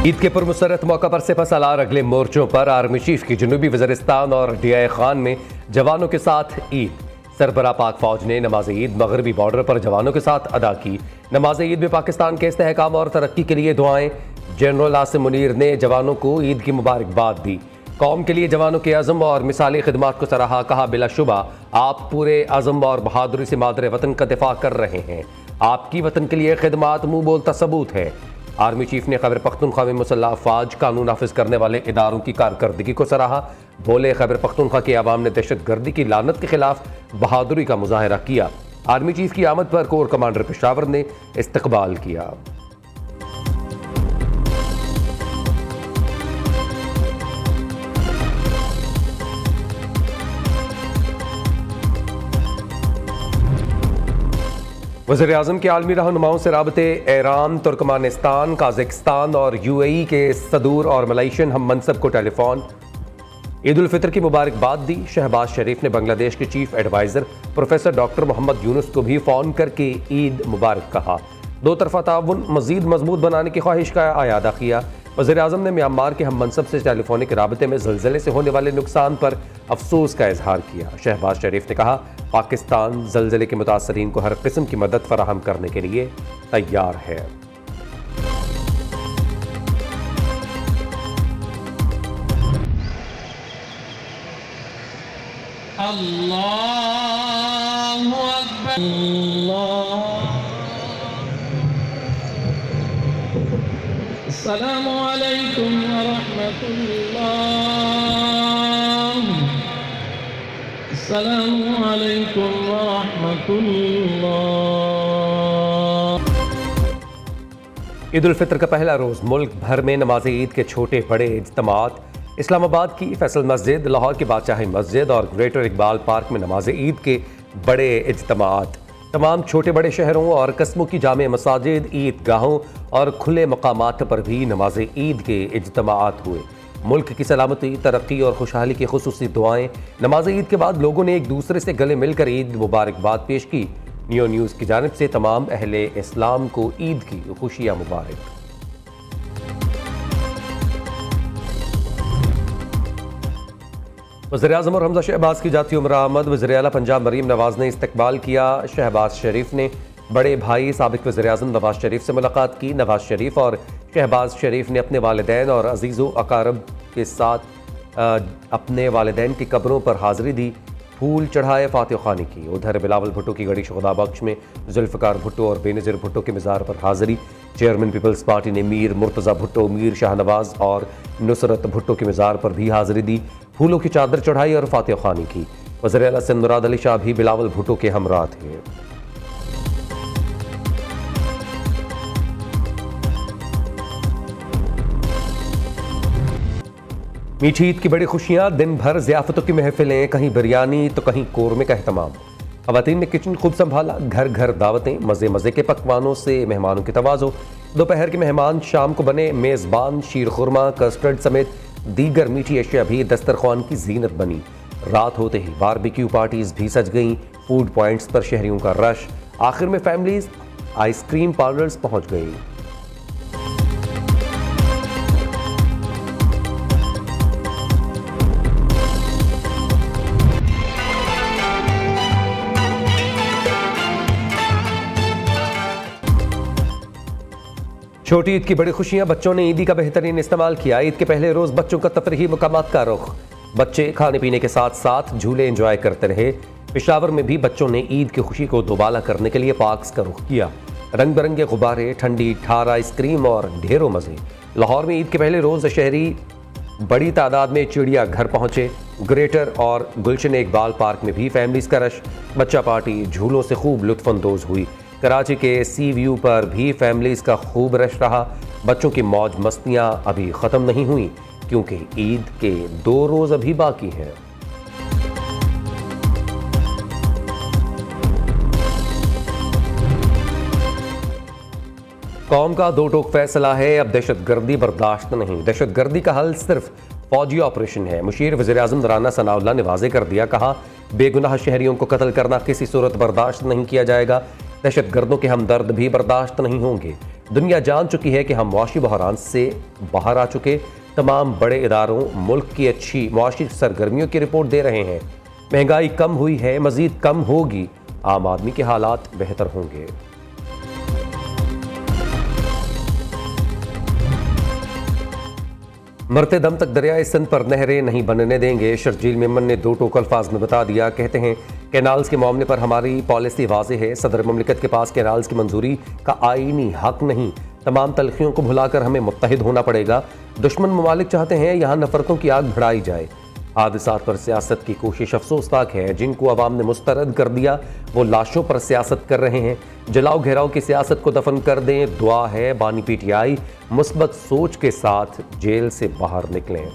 ईद के पुरमसरत मौका पर सिपह सालार अगले मोर्चों पर आर्मी चीफ की जनूबी वज़ीरिस्तान और डीआई खान में जवानों के साथ ईद। सरबराह पाक फौज ने नमाज ईद मगरबी बॉर्डर पर जवानों के साथ अदा की। नमाज ईद में पाकिस्तान के इस्तेहकाम और तरक्की के लिए दुआएं। जनरल आसिम मुनीर ने जवानों को ईद की मुबारकबाद दी। कौम के लिए जवानों के अज़म और मिसाली खिदमात को सराहा। कहा, बिलाशुबा आप पूरे अज़म और बहादुरी से मादरे वतन का दिफा कर रहे हैं। आपकी वतन के लिए खिदमात मुंह बोलता सबूत है। आर्मी चीफ ने खैबर पख्तूनख्वा में मुसल्लह अफवाज कानून नाफिज करने वाले इदारों की कारकर्दगी को सराहा। बोले, खैबर पख्तूनख्वा के अवाम ने दहशत गर्दी की लानत के खिलाफ बहादुरी का मुजाहरा किया। आर्मी चीफ की आमद पर कोर कमांडर पेशावर ने इस्तकबाल किया। वज़ीर-ए-आज़म के आलमी रहनुमाओं से राबते ईरान, तुर्कमानिस्तान, काज़ाकिस्तान और यूएई के सदूर और मलेशियन हम मनसब को टेलीफोन। ईद उल फितर की मुबारकबाद दी। शहबाज शरीफ ने बांग्लादेश के chief adviser professor doctor Mohammad Yunus को भी फ़ोन करके ईद मुबारक कहा। दो तरफ़ा ताउन मज़ीद मजबूत बनाने की ख्वाहिश का आयादा किया। वज़ीर-ए-आज़म ने म्यांमार के हम मनसब से टेलीफोनिक राबते में ज़लज़ले से होने वाले नुकसान पर अफसोस का इजहार किया। शहबाज शरीफ ने कहा, पाकिस्तान ज़लज़ले के मुतासरीन को हर किस्म की मदद फराहम करने के लिए तैयार है। अल्लाहु अकबर। अस्सलामु अलैकुम व रहमतुल्लाह। अस्सलामु अलैकुम व रहमतुल्लाह। ईद उल फितर का पहला रोज़ मुल्क भर में नमाज ईद के छोटे बड़े इज्तिमात। इस्लामाबाद की फैसल मस्जिद, लाहौर की बादशाही मस्जिद और ग्रेटर इकबाल पार्क में नमाज ईद के बड़े इज्तिमात। तमाम छोटे बड़े शहरों और कस्बों की जामे मसाजिद, ईदगाहों और खुले मकामात पर भी नमाज ईद के इज्तिमात हुए। मुल्क की सलामती, तरक्की और खुशहाली की खुसूसी दुआएं। नमाज ईद के बाद लोगों ने एक दूसरे से गले मिलकर ईद मुबारकबाद पेश की। नियो न्यूज़ की जानिब से तमाम अहले इस्लाम को ईद की खुशियाँ मुबारक। वज़ीर-ए-आज़म और हमज़ा शहबाज की जाती उम्र आमद। वज़ीर-ए-आला पंजाब मरीम नवाज़ ने इस्तकबाल किया। शहबाज शरीफ ने बड़े भाई साबिक़ वज़ीर-ए-आज़म नवाज़ शरीफ से मुलाकात की। नवाज़ शरीफ और शहबाज शरीफ ने अपने वालिदैन और अजीज़ो अकारब के साथ अपने वालिदैन की कब्रों पर हाज़री दी, फूल चढ़ाए, फातिहा ख़्वानी की। उधर बिलावल भुट्टो की गड़ी शुहदा बख्श में जुल्फ़िकार भुट्टो और बेनज़ीर भुट्टो के मज़ार पर हाज़री। चेयरमैन पीपल्स पार्टी ने मीर मुर्तज़ा भुट्टो, मीर शाहनवाज़ और नुसरत भुट्टो के मज़ार पर भी हाज़री दी, फूलों की चादर चढ़ाई और फातिहा ख़्वानी की। वज़ीर-ए-आला सिंध मुराद अली शाह भी बिलावल भुट्टो के हमरा थे। मीठी ईद की बड़ी खुशियां। दिन भर ज़ियाफ़तों की महफिलें, कहीं बिरयानी तो कहीं कोरमे का एहतमाम। ख़वातीन ने किचन खूब संभाला। घर घर दावतें, मज़े मज़े के पकवानों से मेहमानों की तवाज़ो। दोपहर के मेहमान, शाम को बने मेज़बान। शीर खुरमा, कस्टर्ड समेत दीगर मीठी अशिया भी दस्तरख्वान की जीनत बनी। रात होते ही बारबेक्यू पार्टीज भी सज गईं। फूड पॉइंट्स पर शहरियों का रश। आखिर में फैमिलीज आइसक्रीम पार्लर्स पहुंच गई। छोटी ईद की बड़ी खुशियां। बच्चों ने ईदी का बेहतरीन इस्तेमाल किया। ईद के पहले रोज बच्चों का तफरीही मकामात का रुख। बच्चे खाने पीने के साथ साथ झूले एंजॉय करते रहे। पेशावर में भी बच्चों ने ईद की खुशी को दोबाला करने के लिए पार्क्स का रुख किया। रंग बिरंगे गुब्बारे, ठंडी ठार आइसक्रीम और ढेरों मजे। लाहौर में ईद के पहले रोज शहरी बड़ी तादाद में चिड़िया घर पहुंचे। ग्रेटर और गुलशन इकबाल पार्क में भी फैमिलीज का रश। बच्चा पार्टी झूलों से खूब लुत्फानंदोज हुई। कराची के सी व्यू पर भी फैमिलीज का खूब रश रहा। बच्चों की मौज मस्तियां अभी ख़त्म नहीं हुई क्योंकि ईद के 2 रोज़ अभी बाकी हैं। कौम का दो टोक फैसला है, अब दहशतगर्दी बर्दाश्त नहीं। दहशतगर्दी का हल सिर्फ फौजी ऑपरेशन है। मुशीर वज़ीर-ए-आज़म राना सनाउल्लाह ने वाज़े कर दिया। कहा, बेगुनाह शहरियों को कत्ल करना किसी सूरत बर्दाश्त नहीं किया जाएगा। दहशतगर्दों के हमदर्द भी बर्दाश्त नहीं होंगे। दुनिया जान चुकी है कि हम मुआशी बहरान से बाहर आ चुके। तमाम बड़े इदारों मुल्क की अच्छी मुआशी सरगर्मियों की रिपोर्ट दे रहे हैं। महंगाई कम हुई है, मजीद कम होगी, आम आदमी के हालात बेहतर होंगे। मरते दम तक दरियाए सिंध पर नहरें नहीं बनने देंगे, शर्जील मेमन ने 2 टोक अल्फाज में बता दिया। कहते हैं कैनाल्स के मामले पर हमारी पॉलिसी वाज़ेह है। सदर ममलिकत के पास कैनाल्स की मंजूरी का आईनी हक नहीं। तमाम तलखियों को भुलाकर हमें मुत्तहिद होना पड़ेगा। दुश्मन ममालिक चाहते हैं यहाँ नफरतों की आग बढ़ाई जाए। हादसात पर सियासत की कोशिश अफसोसनाक है। जिनको अवाम ने मुस्तरद कर दिया वो लाशों पर सियासत कर रहे हैं। जलाओ घेराव की सियासत को दफन कर दें, दुआ है बानी PTI मुस्बत सोच के साथ जेल से बाहर निकलें।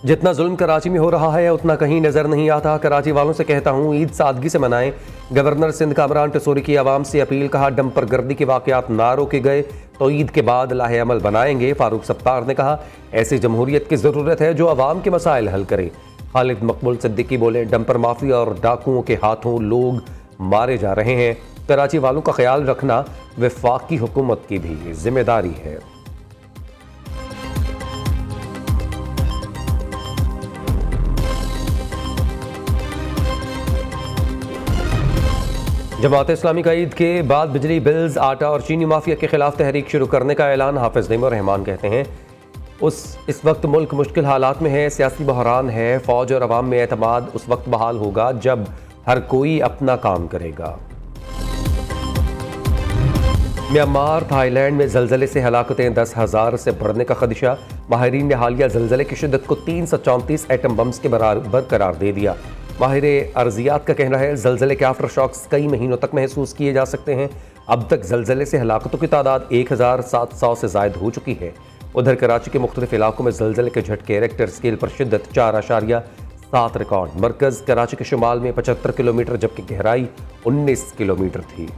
जितना जुल्म कराची में हो रहा है उतना कहीं नजर नहीं आता। कराची वालों से कहता हूं ईद सादगी से मनाएं। गवर्नर सिंध कामरान टिसोरी की आवाम से अपील। कहा डंपर गर्दी के वाकयात ना रोके गए तो ईद के बाद लाहे अमल बनाएंगे। फारूक सत्तार ने कहा ऐसी जमहूरियत की जरूरत है जो अवाम के मसाइल हल करे। खालिद मकबूल सिद्दीकी बोले डंपर माफिया और डाकुओं के हाथों लोग मारे जा रहे हैं। कराची वालों का ख्याल रखना वफाकी हुकूमत की भी जिम्मेदारी है। जमात इस्लामी का ईद के बाद बिजली बिल्स, आटा और चीनी माफिया के खिलाफ तहरीक शुरू करने का ऐलान। हाफिज नईम रहमान कहते हैं इस वक्त मुल्क मुश्किल हालात में है, सियासी बहरान है। फौज और अवाम में एतमाद उस वक्त बहाल होगा जब हर कोई अपना काम करेगा। म्यांमार, थाईलैंड में जलजले से हलाकतें 10,000 से बढ़ने का खदशा। माहिरीन ने हालिया जलजले की शिद्दत को 334 एटम बम्स के बराबर करार दे दिया। माहिर अर्जियात का कहना है जलजले के आफ्टर शॉक्स कई महीनों तक महसूस किए जा सकते हैं। अब तक जलजले से हलाकतों की तादाद 1700 से ज़ायद हो चुकी है। उधर कराची के मुख्तलिफ इलाकों में जलजले के झटके रेक्टर स्केल पर शिद्दत 4.7 रिकॉर्ड। मरकज़ कराची के शुमाल में 75 किलोमीटर जबकि गहराई 19 किलोमीटर थी।